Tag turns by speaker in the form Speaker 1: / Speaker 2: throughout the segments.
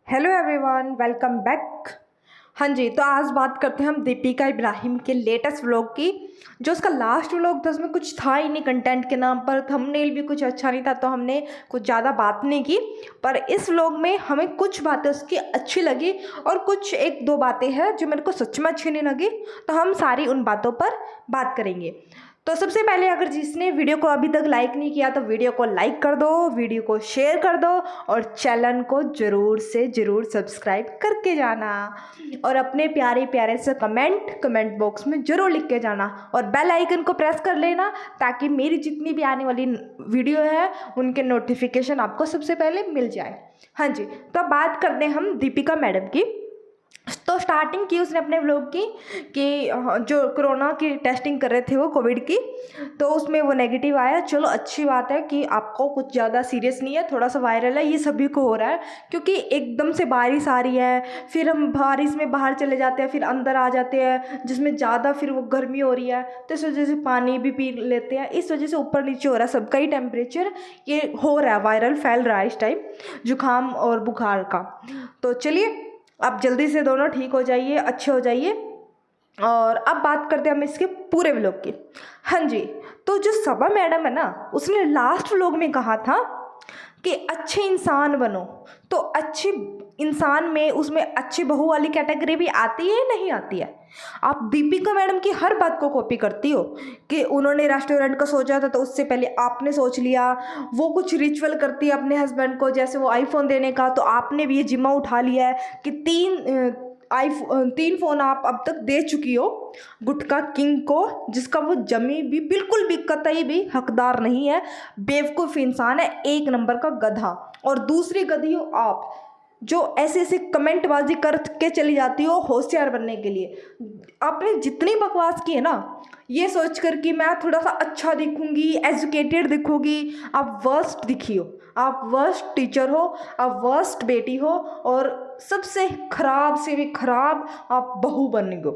Speaker 1: Hello everyone, welcome back. हाँ जी, तो आज बात करते हैं हम दीपिका इब्राहिम के लेटेस्ट व्लॉग की। जो उसका लास्ट व्लॉग था उसमें कुछ था ही नहीं कंटेंट के नाम पर, थंबनेल भी कुछ अच्छा नहीं था, तो हमने कुछ ज़्यादा बात नहीं की। पर इस व्लॉग में हमें कुछ बातें उसकी अच्छी लगी और कुछ एक दो बातें हैं जो मेरे को सच में अच्छी नहीं लगी, तो हम सारी उन बातों पर बात करेंगे। तो सबसे पहले, अगर जिसने वीडियो को अभी तक लाइक नहीं किया तो वीडियो को लाइक कर दो, वीडियो को शेयर कर दो और चैनल को ज़रूर से ज़रूर सब्सक्राइब करके जाना। और अपने प्यारे प्यारे से कमेंट बॉक्स में ज़रूर लिख के जाना और बेल आइकन को प्रेस कर लेना, ताकि मेरी जितनी भी आने वाली वीडियो है उनके नोटिफिकेशन आपको सबसे पहले मिल जाए। हाँ जी, तो अब बात करते हैं हम दीपिका मैडम की। तो स्टार्टिंग की उसने अपने व्लॉग की कि जो कोरोना की टेस्टिंग कर रहे थे वो कोविड की, तो उसमें वो नेगेटिव आया। चलो अच्छी बात है कि आपको कुछ ज़्यादा सीरियस नहीं है, थोड़ा सा वायरल है, ये सभी को हो रहा है क्योंकि एकदम से बारिश आ रही है, फिर हम बारिश में बाहर चले जाते हैं, फिर अंदर आ जाते हैं जिसमें ज़्यादा फिर वो गर्मी हो रही है, तो इस वजह से पानी भी पी लेते हैं, इस वजह से ऊपर नीचे हो रहा है सबका ही टेम्परेचर, ये हो रहा है, वायरल फैल रहा है इस टाइम जुकाम और बुखार का। तो चलिए, आप जल्दी से दोनों ठीक हो जाइए, अच्छे हो जाइए। और अब बात करते हैं हम इसके पूरे व्लॉग की। हाँ जी, तो जो सबा मैडम है ना, उसने लास्ट व्लॉग में कहा था कि अच्छे इंसान बनो। तो अच्छी इंसान में उसमें अच्छी बहू वाली कैटेगरी भी आती है, नहीं आती है? आप दीपिका मैडम की हर बात को कॉपी करती हो कि उन्होंने रेस्टोरेंट का सोचा था तो उससे पहले आपने सोच लिया। वो कुछ रिचुअल करती है अपने हस्बैंड को, जैसे वो आईफोन देने का, तो आपने भी ये जिम्मा उठा लिया है कि तीन फ़ोन आप अब तक दे चुकी हो गुटका किंग को, जिसका वो जमी भी बिल्कुल भी कतई भी हकदार नहीं है। बेवकूफ़ इंसान है, एक नंबर का गधा। और दूसरी गधी हो आप, जो ऐसे ऐसे कमेंटबाजी करके चली जाती हो होशियार बनने के लिए। आपने जितनी बकवास की है ना, ये सोचकर कि मैं थोड़ा सा अच्छा दिखूंगी, एजुकेटेड दिखूंगी, आप वर्स्ट दिखी हो। आप वर्स्ट टीचर हो, आप वर्स्ट बेटी हो, और सबसे खराब से भी खराब आप बहू बन गो,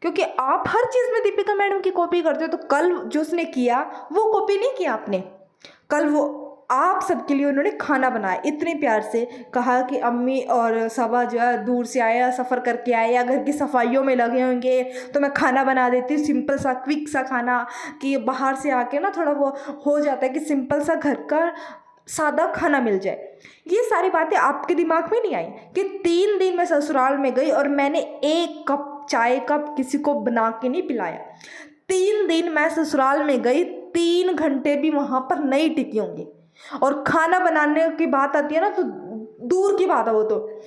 Speaker 1: क्योंकि आप हर चीज़ में दीपिका मैडम की कॉपी करते हो। तो कल जो उसने किया वो कॉपी नहीं किया आपने। कल वो आप सबके लिए उन्होंने खाना बनाया, इतने प्यार से कहा कि अम्मी और सबा जो है दूर से आया, सफ़र करके आए, या घर की सफाइयों में लगे होंगे, तो मैं खाना बना देती हूँ, सिंपल सा क्विक सा खाना, कि बाहर से आके ना थोड़ा वो हो जाता है कि सिंपल सा घर का सादा खाना मिल जाए। ये सारी बातें आपके दिमाग में नहीं आई कि 3 दिन मैं ससुराल में गई और मैंने एक कप चाय का किसी को बना के नहीं पिलाया। 3 दिन मैं ससुराल में गई, 3 घंटे भी वहाँ पर नहीं टिकी होंगी। और खाना बनाने की बात आती है ना, तो दूर की बात है वो। तो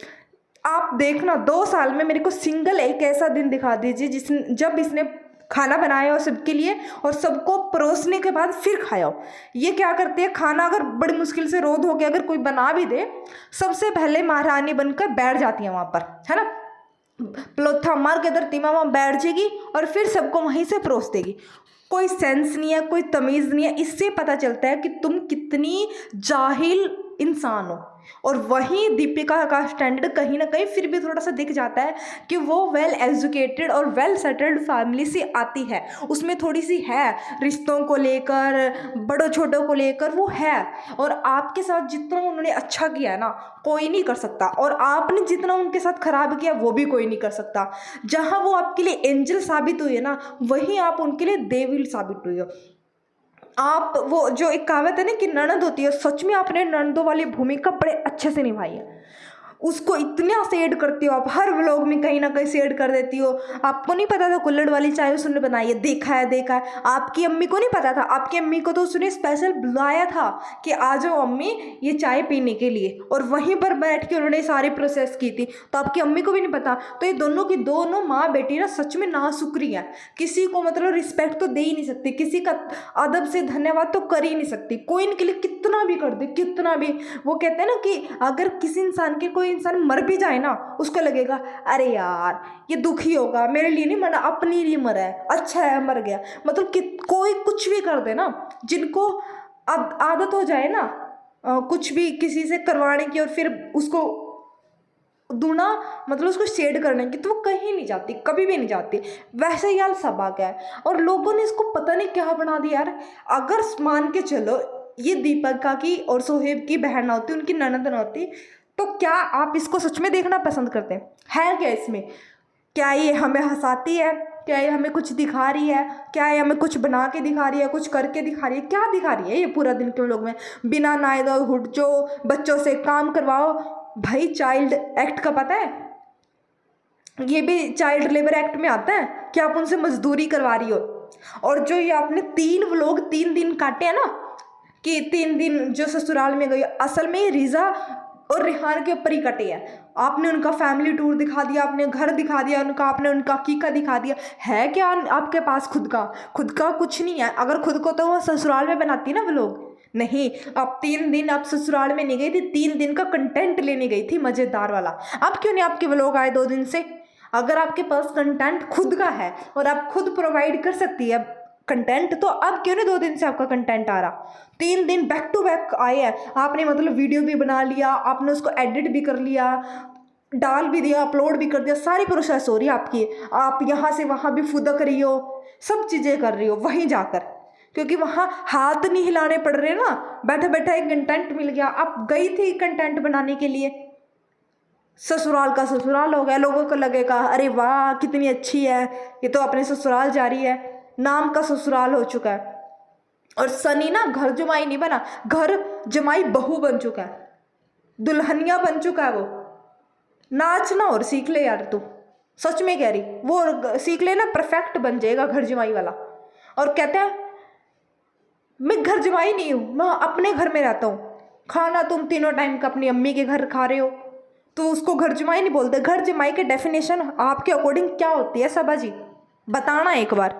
Speaker 1: आप देखना 2 साल में मेरे को सिंगल एक ऐसा दिन दिखा दीजिए जब इसने खाना बनाया हो सबके लिए और सबको परोसने के बाद फिर खाया हो। ये क्या करती है, खाना अगर बड़ी मुश्किल से रोध हो के अगर कोई बना भी दे, सबसे पहले महारानी बनकर बैठ जाती है वहाँ पर, है ना, प्लोथा मार के धरती में वहाँ बैठ जाएगी और फिर सबको वहीं से परोस देगी। कोई सेंस नहीं है, कोई तमीज़ नहीं है। इससे पता चलता है कि तुम कितनी जाहिल इंसान हो। और वहीं दीपिका का स्टैंडर्ड कहीं ना कहीं फिर भी थोड़ा सा दिख जाता है कि वो वेल एजुकेटेड और वेल सेटल्ड फैमिली से आती है, उसमें थोड़ी सी है रिश्तों को लेकर, बड़ों छोटों को लेकर वो है। और आपके साथ जितना उन्होंने अच्छा किया है ना, कोई नहीं कर सकता, और आपने जितना उनके साथ खराब किया वो भी कोई नहीं कर सकता। जहाँ वो आपके लिए एंजल साबित हुई है ना, वहीं आप उनके लिए देविल साबित हुई हो। आप वो जो एक कहावत है ना कि ननद होती है, सच में आपने ननदों वाली भूमिका बड़े अच्छे से निभाई है। उसको इतना शेड करती हो आप, हर व्लॉग में कहीं ना कहीं शेड कर देती हो। आपको नहीं पता था कुल्हड़ वाली चाय उसने बनाई है, देखा है देखा है। आपकी अम्मी को नहीं पता था, आपकी अम्मी को तो उसने स्पेशल बुलाया था कि आ जाओ अम्मी ये चाय पीने के लिए, और वहीं पर बैठ के उन्होंने सारी प्रोसेस की थी, तो आपकी अम्मी को भी नहीं पता। तो ये दोनों की दोनों माँ बेटी ना सच में नाशुक्री है। किसी को मतलब रिस्पेक्ट तो दे ही नहीं सकती, किसी का अदब से धन्यवाद तो कर ही नहीं सकती। कोई इनके लिए कितना भी कर दे, कितना भी। वो कहते हैं ना कि अगर किसी इंसान के कोई इंसान मर भी जाए ना, उसको लगेगा अरे यार ये दुखी होगा, मेरे लिए नहीं मरा, अपने लिए मरा है, अच्छा है मर गया। मतलब कि कोई कुछ भी कर दे ना, जिनको आदत हो जाए ना कुछ भी किसी से करवाने की और फिर उसको दूना, मतलब उसको शेड करने की, तो वो कहीं नहीं जाती, कभी भी नहीं जाती। वैसे ही यार सबा क्या है, और लोगों ने इसको पता नहीं क्या बना दिया यार। अगर मान के चलो ये दीपिका की और सोहेब की बहन ना होती, उनकी ननद ना होती, तो क्या आप इसको सच में देखना पसंद करते हैं? है क्या इसमें? क्या ये हमें हंसाती है? क्या ये हमें कुछ दिखा रही है? क्या ये हमें कुछ बना के दिखा रही है, कुछ करके दिखा रही है? क्या दिखा रही है ये पूरा दिन के लोग में? बिना नहाए धोए हुडचो, बच्चों से काम करवाओ। भाई चाइल्ड एक्ट का पता है? ये भी चाइल्ड लेबर एक्ट में आता है कि आप उनसे मजदूरी करवा रही हो। और जो ये आपने 3 व्लॉग 3 दिन काटे हैं ना, कि 3 दिन जो ससुराल में गई, असल में ये रिजा और रिहान के ऊपर ही कटे हैं। आपने उनका फैमिली टूर दिखा दिया, आपने घर दिखा दिया उनका, आपने उनका हकीका दिखा दिया। है क्या आपके पास खुद का कुछ नहीं है? अगर खुद को तो वो ससुराल में बनाती ना व्लॉग। नहीं, अब 3 दिन आप ससुराल में नहीं गई थी, 3 दिन का कंटेंट लेने गई थी मज़ेदार वाला। अब क्यों नहीं आपके व्लॉग आए 2 दिन से? अगर आपके पास कंटेंट खुद का है और आप खुद प्रोवाइड कर सकती है कंटेंट, तो अब क्यों नहीं 2 दिन से आपका कंटेंट आ रहा? 3 दिन बैक टू बैक आए हैं आपने, मतलब वीडियो भी बना लिया आपने, उसको एडिट भी कर लिया, डाल भी दिया, अपलोड भी कर दिया, सारी प्रोसेस हो रही है आपकी। आप यहाँ से वहाँ भी फुदक रही हो, सब चीज़ें कर रही हो वहीं जाकर, क्योंकि वहाँ हाथ नहीं हिलाने पड़ रहे ना, बैठा बैठा एक कंटेंट मिल गया। आप गई थी कंटेंट बनाने के लिए, ससुराल का ससुराल हो गया, लोगों को लगेगा अरे वाह कितनी अच्छी है, ये तो अपने ससुराल जा रही है, नाम का ससुराल हो चुका है। और सनी ना घर जमाई नहीं बना, घर जमाई बहू बन चुका है, दुल्हनिया बन चुका है वो। नाचना और सीख ले यार तू, सच में कह रही, वो सीख ले ना, परफेक्ट बन जाएगा घर जमाई वाला। और कहता है मैं घर जमाई नहीं हूँ, मैं अपने घर में रहता हूँ। खाना तुम तीनों टाइम का अपनी अम्मी के घर खा रहे हो, तो उसको घर जमाई नहीं बोलते। घर जमाई के डेफिनेशन आपके अकॉर्डिंग क्या होती है सबा जी, बताना एक बार।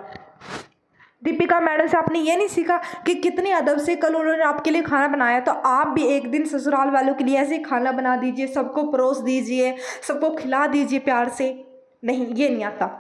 Speaker 1: दीपिका मैडम से आपने ये नहीं सीखा कि कितने अदब से कल उन्होंने आपके लिए खाना बनाया, तो आप भी एक दिन ससुराल वालों के लिए ऐसे ही खाना बना दीजिए, सबको परोस दीजिए, सबको खिला दीजिए प्यार से। नहीं, ये नहीं आता।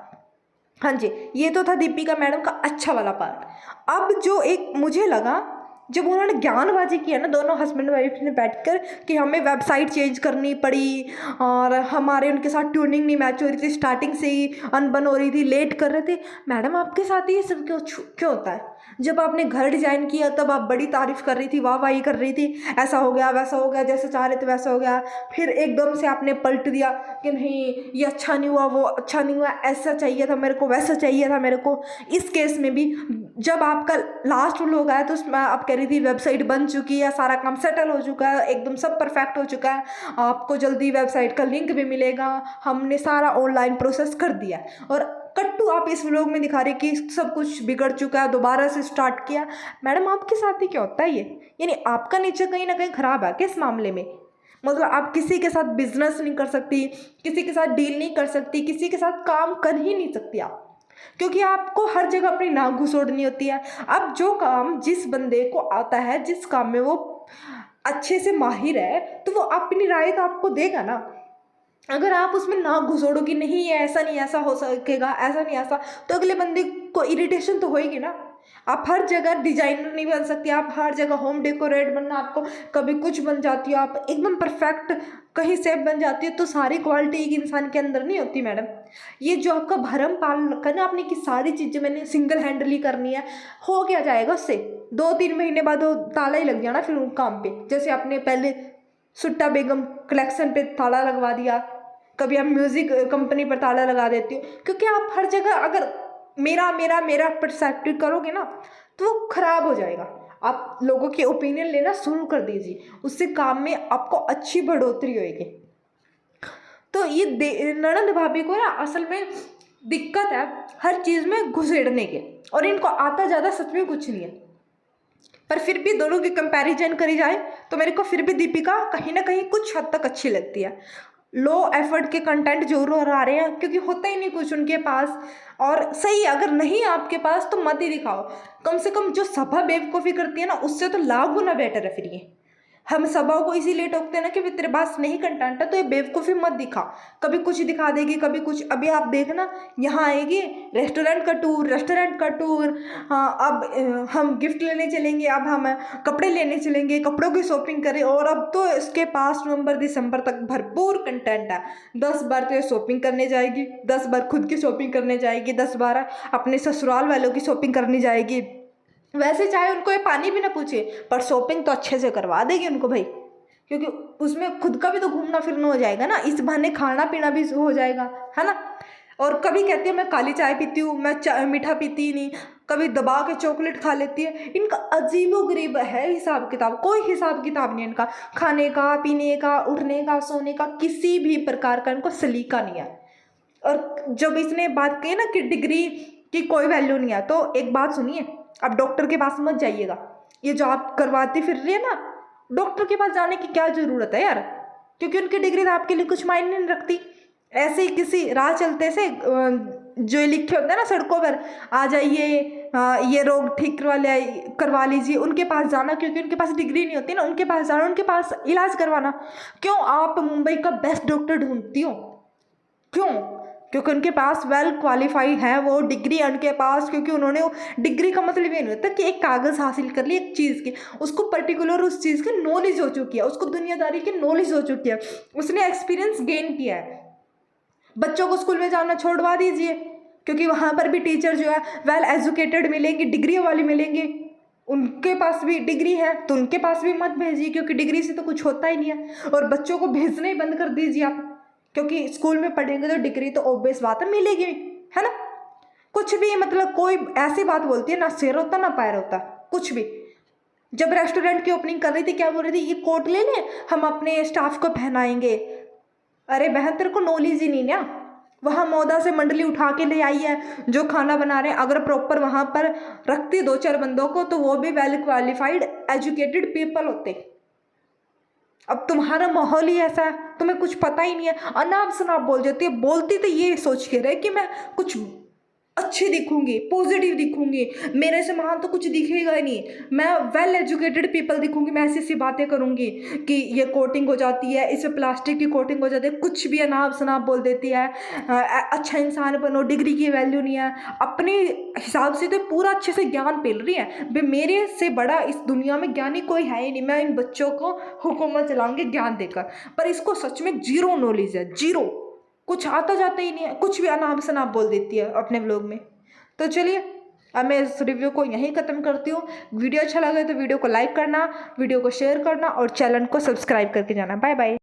Speaker 1: हाँ जी, ये तो था दीपिका मैडम का अच्छा वाला पार्ट। अब जो एक मुझे लगा, जब उन्होंने ज्ञानबाजी किया ना दोनों हस्बैंड वाइफ ने बैठकर, कि हमें वेबसाइट चेंज करनी पड़ी और हमारे उनके साथ ट्यूनिंग नहीं मैच हो रही थी, स्टार्टिंग से ही अनबन हो रही थी, लेट कर रहे थे। मैडम आपके साथ ही ये सब क्यों होता है? जब आपने घर डिज़ाइन किया तब आप बड़ी तारीफ़ कर रही थी, वाह वाही कर रही थी, ऐसा हो गया वैसा हो गया, जैसे चाह रहे थे वैसा हो गया। फिर एकदम से आपने पलट दिया कि नहीं ये अच्छा नहीं हुआ, वो अच्छा नहीं हुआ, ऐसा चाहिए था मेरे को, वैसा चाहिए था मेरे को। इस केस में भी जब आपका लास्ट व्लॉग आया तो उसमें आप कह रही थी वेबसाइट बन चुकी है, सारा काम सेटल हो चुका है, एकदम सब परफेक्ट हो चुका है, आपको जल्दी वेबसाइट का लिंक भी मिलेगा, हमने सारा ऑनलाइन प्रोसेस कर दिया। और कट्टू आप इस व्लॉग में दिखा रहे कि सब कुछ बिगड़ चुका है, दोबारा से स्टार्ट किया। मैडम आपके साथ ही क्या होता है ये? यानी आपका नेचर कहीं ना कहीं ख़राब है किस मामले में? मतलब आप किसी के साथ बिजनेस नहीं कर सकती, किसी के साथ डील नहीं कर सकती, किसी के साथ काम कर ही नहीं सकती आप, क्योंकि आपको हर जगह अपनी नाक घुसोड़नी होती है। अब जो काम जिस बंदे को आता है, जिस काम में वो अच्छे से माहिर है, तो वो अपनी राय तो आपको देगा ना। अगर आप उसमें नाक घुसोड़ोगी, नहीं ये ऐसा नहीं ऐसा हो सकेगा, ऐसा नहीं ऐसा, तो अगले बंदे को इरिटेशन तो होएगी ना। आप हर जगह डिजाइनर नहीं बन सकती, आप हर जगह होम डेकोरेट बनना, आपको कभी कुछ बन जाती हो, आप एकदम परफेक्ट कहीं सेफ बन जाती है, तो सारी क्वालिटी एक इंसान के अंदर नहीं होती मैडम। ये जो आपका भरम पाल रखा ना आपने कि सारी चीज़ें मैंने सिंगल हैंडली करनी है, हो क्या जाएगा उससे? 2-3 महीने बाद वो ताला ही लग जाना फिर उन काम पे। जैसे आपने पहले सुट्टा बेगम कलेक्शन पे ताला लगवा दिया, कभी आप म्यूज़िक कंपनी पर ताला लगा देती हो, क्योंकि आप हर जगह अगर मेरा मेरा मेरा परसेप्टिव करोगे ना तो वो खराब हो जाएगा। आप लोगों के ओपिनियन लेना शुरू कर दीजिए, उससे काम में आपको अच्छी बढ़ोतरी होगी। तो ये ननद भाभी को ना असल में दिक्कत है हर चीज़ में घुसेड़ने के, और इनको आता ज़्यादा सच में कुछ नहीं है। पर फिर भी दोनों की कंपैरिजन करी जाए तो मेरे को फिर भी दीपिका कहीं ना कहीं कुछ हद तक अच्छी लगती है। लो एफर्ट के कंटेंट जरूर आ रहे हैं, क्योंकि होता ही नहीं कुछ उनके पास। और सही, अगर नहीं आपके पास तो मत ही दिखाओ, कम से कम जो सभा बेवकूफ़ी करती है ना उससे तो लाख गुना बेटर है। फिर ये हम सभाओं को इसीलिए टोकते हैं ना कि तेरे पास नहीं कंटेंट है तो ये बेवकूफ़ी मत दिखा, कभी कुछ दिखा देगी कभी कुछ। अभी आप देखना यहाँ आएगी रेस्टोरेंट का टूर, हाँ अब हम गिफ्ट लेने चलेंगे, अब हम कपड़े लेने चलेंगे, कपड़ों की शॉपिंग करें। और अब तो इसके पास नवंबर दिसंबर तक भरपूर कंटेंट है। 10 बार तो ये शॉपिंग करने जाएगी, 10 बार खुद की शॉपिंग करने जाएगी, 10 बार अपने ससुराल वालों की शॉपिंग करने जाएगी। वैसे चाहे उनको ये पानी भी ना पूछे, पर शॉपिंग तो अच्छे से करवा देगी उनको भाई। क्योंकि उसमें खुद का भी तो घूमना फिरना हो जाएगा ना, इस बहाने खाना पीना भी हो जाएगा, है ना। और कभी कहती है मैं काली चाय पीती हूँ, मैं चाय मीठा पीती ही नहीं, कभी दबा के चॉकलेट खा लेती है। इनका अजीबोगरीब है हिसाब किताब, कोई हिसाब किताब नहीं इनका, खाने का, पीने का, उठने का, सोने का, किसी भी प्रकार का इनको सलीका नहीं है। और जब इसने बात की ना कि डिग्री की कोई वैल्यू नहीं है, तो एक बात सुनिए, आप डॉक्टर के पास मत जाइएगा। ये जो आप करवाती फिर रही है ना, डॉक्टर के पास जाने की क्या ज़रूरत है यार, क्योंकि उनकी डिग्री तो आपके लिए कुछ मायने नहीं रखती। ऐसे ही किसी राह चलते से जो लिखे होते हैं ना सड़कों पर, आ जाइए, ये रोग ठीक करवा लीजिए, उनके पास जाना, क्योंकि उनके पास डिग्री नहीं होती ना, उनके पास जाना, उनके पास इलाज करवाना। क्यों आप मुंबई का बेस्ट डॉक्टर ढूंढती हो? क्यों? क्योंकि उनके पास वेल क्वालिफाइड है वो डिग्री उनके पास, क्योंकि उन्होंने डिग्री का मतलब ये नहीं होता कि एक कागज़ हासिल कर ली एक चीज़ की, उसको पर्टिकुलर उस चीज़ की नॉलेज हो चुकी है, उसको दुनियादारी की नॉलेज हो चुकी है, उसने एक्सपीरियंस गेन किया है। बच्चों को स्कूल में जाना छोड़वा दीजिए, क्योंकि वहाँ पर भी टीचर जो है वेल एजुकेटेड मिलेंगे, डिग्री वाली मिलेंगे, उनके पास भी डिग्री है, तो उनके पास भी मत भेजिए, क्योंकि डिग्री से तो कुछ होता ही नहीं है। और बच्चों को भेजना ही बंद कर दीजिए आप, क्योंकि स्कूल में पढ़ेंगे तो डिग्री तो ऑब्वियस बात है मिलेगी, है ना। कुछ भी मतलब कोई ऐसी बात बोलती है, ना सिर होता ना पैर होता, कुछ भी। जब रेस्टोरेंट की ओपनिंग कर रही थी क्या बोल रही थी, ये कोट ले लें हम अपने स्टाफ को पहनाएंगे। अरे बहन तेरे को नॉलेज ही नहीं ना, वहाँ मौदा से मंडली उठा के ले आई है जो खाना बना रहे हैं, अगर प्रॉपर वहाँ पर रखती 2-4 बंदों को तो वो भी वेल क्वालिफाइड एजुकेटेड पीपल होते। अब तुम्हारा माहौल ही ऐसा है, तुम्हें कुछ पता ही नहीं है, अनाप शनाप बोल जाती है। बोलती तो ये सोच के रहे कि मैं कुछ अच्छी दिखूंगी, पॉजिटिव दिखूंगी, मेरे से महान तो कुछ दिखेगा ही नहीं, मैं वेल एजुकेटेड पीपल दिखूंगी, मैं ऐसी ऐसी बातें करूंगी कि ये कोटिंग हो जाती है, इसमें प्लास्टिक की कोटिंग हो जाती है, कुछ भी अनाप शनाप बोल देती है। अच्छा इंसान बनो, डिग्री की वैल्यू नहीं है, अपने हिसाब से तो पूरा अच्छे से ज्ञान पेल रही है। भाई मेरे से बड़ा इस दुनिया में ज्ञानी कोई है ही नहीं, मैं इन बच्चों को हुकूमत चलाऊंगी ज्ञान देकर, पर इसको सच में जीरो नॉलेज है, जीरो, कुछ आता जाता ही नहीं है, कुछ भी अनाप शनाप बोल देती है अपने व्लॉग में। तो चलिए अब मैं इस रिव्यू को यहीं ख़त्म करती हूँ। वीडियो अच्छा लगे तो वीडियो को लाइक करना, वीडियो को शेयर करना और चैनल को सब्सक्राइब करके जाना। Bye bye.